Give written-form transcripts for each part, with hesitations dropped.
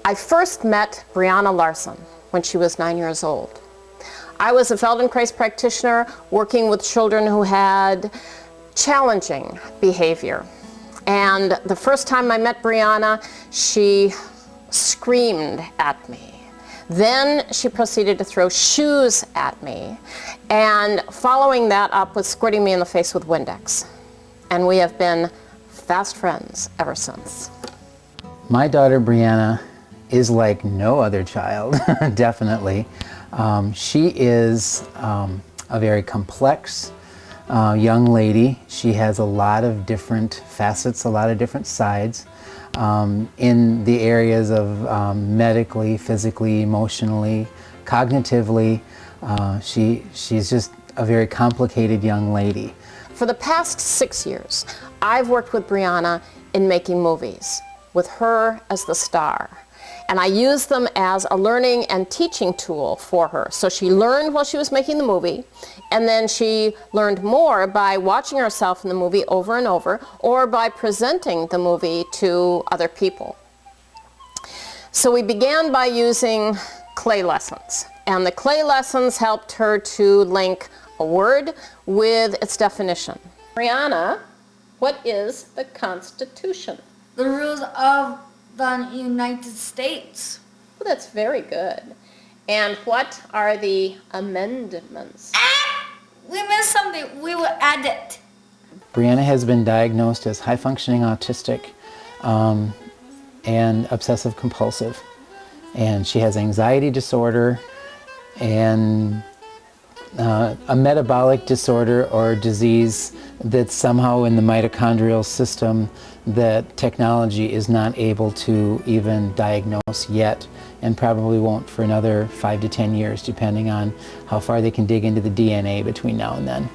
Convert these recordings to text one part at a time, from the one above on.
I first met Brianna Larson when she was 9 years old. I was a Feldenkrais practitioner working with children who had challenging behavior. And the first time I met Brianna, she screamed at me. Then she proceeded to throw shoes at me, and following that up was squirting me in the face with Windex. And we have been fast friends ever since. My daughter Brianna is like no other child, definitely. She is a very complex young lady. She has a lot of different facets, a lot of different sides in the areas of medically, physically, emotionally, cognitively. She's just a very complicated young lady. For the past 6 years, I've worked with Brianna in making movies, with her as the star. And I used them as a learning and teaching tool for her. So she learned while she was making the movie, and then she learned more by watching herself in the movie over and over, or by presenting the movie to other people. So we began by using clay lessons. And the clay lessons helped her to link a word with its definition. Brianna, what is the Constitution? The rules of the United States. Well, that's very good. And what are the amendments? We missed something. We will add it. Brianna has been diagnosed as high-functioning autistic and obsessive compulsive. And she has anxiety disorder and a metabolic disorder or disease that's somehow in the mitochondrial system that technology is not able to even diagnose yet, and probably won't for another 5 to 10 years, depending on how far they can dig into the DNA between now and then.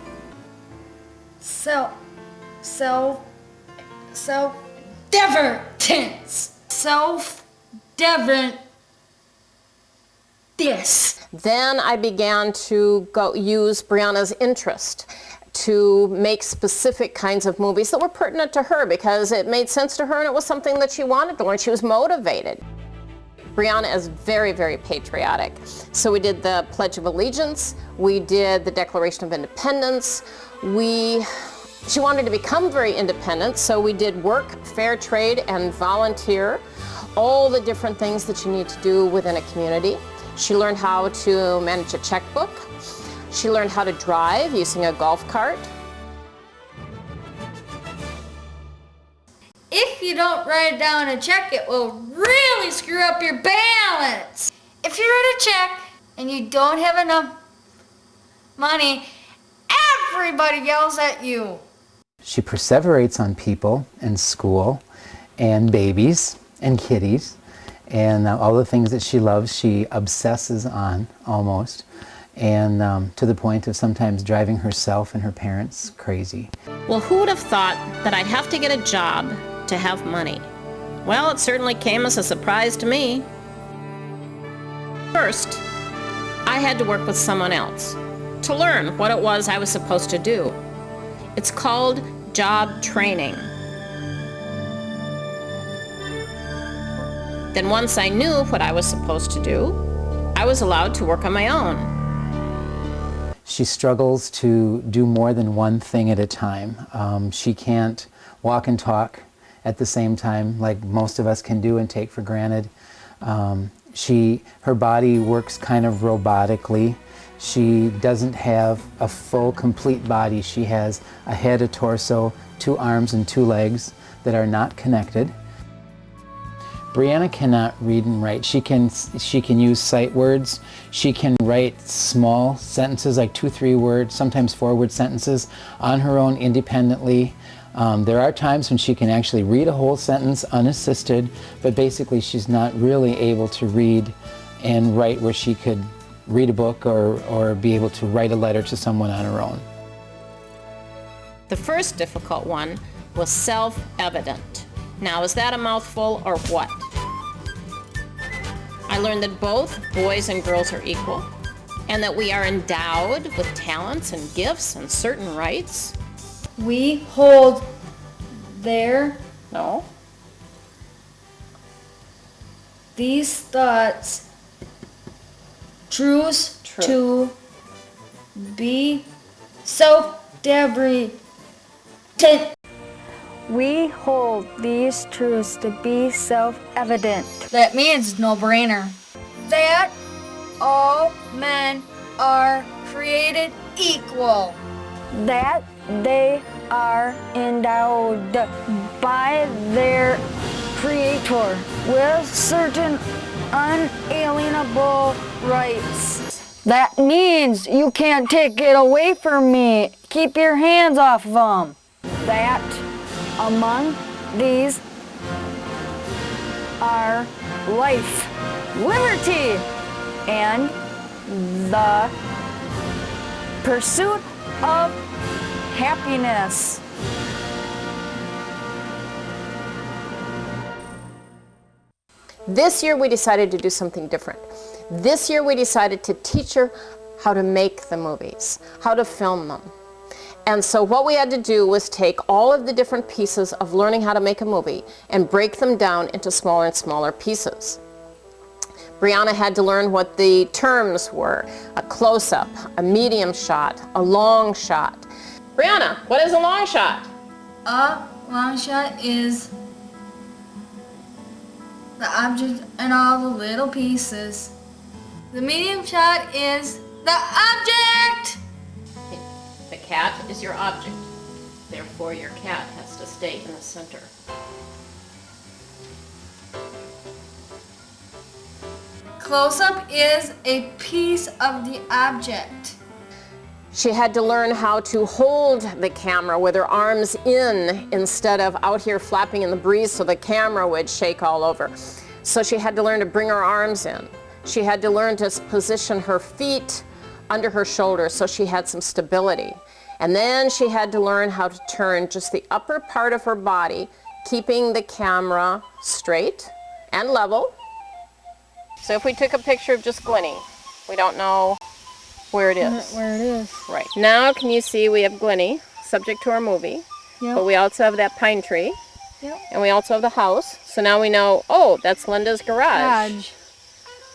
Then I began to use Brianna's interest to make specific kinds of movies that were pertinent to her because it made sense to her and it was something that she wanted to learn. She was motivated. Brianna is very, very patriotic. So we did the Pledge of Allegiance, we did the Declaration of Independence, she wanted to become very independent, so we did work, fair trade, and volunteer, all the different things that you need to do within a community. She learned how to manage a checkbook. She learned how to drive using a golf cart. If you don't write it down in a check, it will really screw up your balance. If you write a check and you don't have enough money, everybody yells at you. She perseverates on people and school and babies and kitties, and all the things that she loves, she obsesses on almost, and to the point of sometimes driving herself and her parents crazy. Well, who would have thought that I'd have to get a job to have money? Well, it certainly came as a surprise to me. First, I had to work with someone else to learn what it was I was supposed to do. It's called job training. Then once I knew what I was supposed to do, I was allowed to work on my own. She struggles to do more than one thing at a time. She can't walk and talk at the same time like most of us can do and take for granted. Her body works kind of robotically. She doesn't have a full, complete body. She has a head, a torso, 2 arms, and 2 legs that are not connected. Brianna cannot read and write. She can use sight words. She can write small sentences, like 2-3 words, sometimes 4-word sentences, on her own independently. There are times when she can actually read a whole sentence unassisted, but basically she's not really able to read and write where she could read a book or be able to write a letter to someone on her own. The first difficult one was self-evident. Now, is that a mouthful or what? I learned that both boys and girls are equal, and that we are endowed with talents and gifts and certain rights. We hold their No. these thoughts truths to be self-deprecating. We hold these truths to be self-evident. That means no-brainer. That all men are created equal. That they are endowed by their Creator with certain unalienable rights. That means you can't take it away from me. Keep your hands off of them. That among these are life, liberty, and the pursuit of happiness. This year we decided to do something different. This year we decided to teach her how to make the movies, how to film them. And so what we had to do was take all of the different pieces of learning how to make a movie and break them down into smaller and smaller pieces. Brianna had to learn what the terms were: a close-up, a medium shot, a long shot. Brianna, what is a long shot? A long shot is the object and all the little pieces. The medium shot is the object. The cat is your object. Therefore, your cat has to stay in the center. Close-up is a piece of the object. She had to learn how to hold the camera with her arms in instead of out here flapping in the breeze so the camera would shake all over. So she had to learn to bring her arms in. She had to learn to position her feet under her shoulders so she had some stability. And then she had to learn how to turn just the upper part of her body, keeping the camera straight and level. So if we took a picture of just Glennie, we don't know where it is. Where it is. Right. Now can you see we have Glennie, subject to our movie, Yep. but we also have that pine tree, Yep. and we also have the house. So now we know, oh, that's Linda's garage.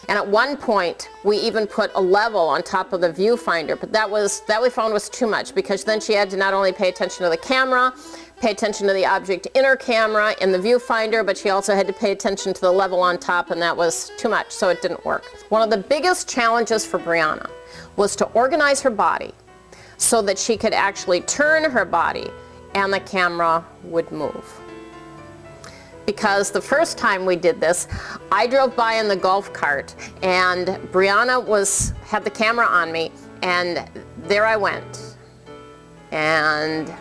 And at one point, we even put a level on top of the viewfinder, but that we found was too much, because then she had to not only pay attention to the camera, pay attention to the object in her camera, in the viewfinder, but she also had to pay attention to the level on top, and that was too much, so it didn't work. One of the biggest challenges for Brianna was to organize her body so that she could actually turn her body and the camera would move. Because the first time we did this, I drove by in the golf cart and Brianna had the camera on me, and there I went. And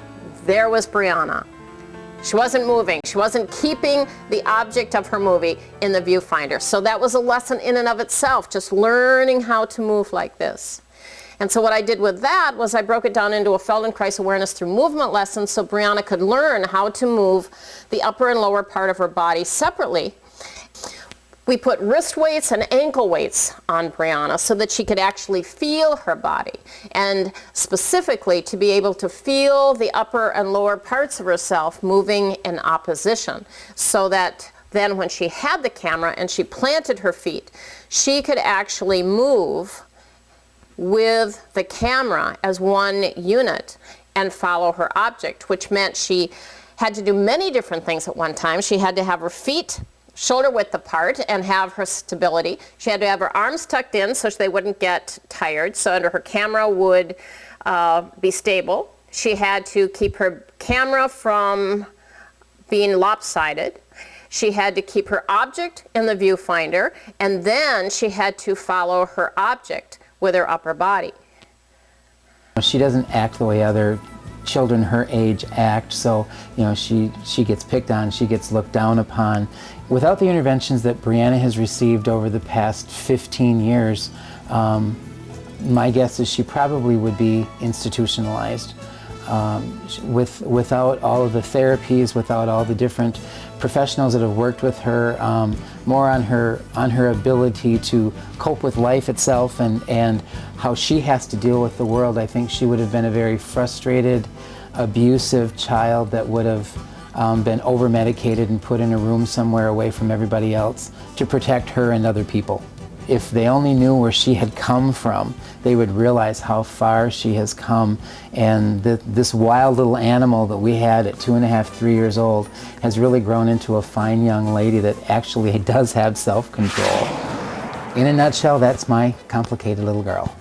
there was Brianna. She wasn't moving. She wasn't keeping the object of her movie in the viewfinder. So that was a lesson in and of itself, just learning how to move like this. And so what I did with that was I broke it down into a Feldenkrais awareness through movement lesson so Brianna could learn how to move the upper and lower part of her body separately. We put wrist weights and ankle weights on Brianna so that she could actually feel her body, and specifically to be able to feel the upper and lower parts of herself moving in opposition, so that then when she had the camera and she planted her feet, she could actually move with the camera as one unit and follow her object, which meant she had to do many different things at one time. She had to have her feet shoulder width apart and have her stability. She had to have her arms tucked in so they wouldn't get tired, so under her camera would be stable. She had to keep her camera from being lopsided. She had to keep her object in the viewfinder, and then she had to follow her object with her upper body. She doesn't act the way other children her age act, so she gets picked on, she gets looked down upon. Without the interventions that Brianna has received over the past 15 years, my guess is she probably would be institutionalized. Without all of the therapies, without all the different professionals that have worked with her, more on her ability to cope with life itself and how she has to deal with the world, I think she would have been a very frustrated, abusive child that would have been over-medicated and put in a room somewhere away from everybody else to protect her and other people. If they only knew where she had come from, they would realize how far she has come, and this wild little animal that we had at 2.5, 3 years old has really grown into a fine young lady that actually does have self-control. In a nutshell, that's my complicated little girl.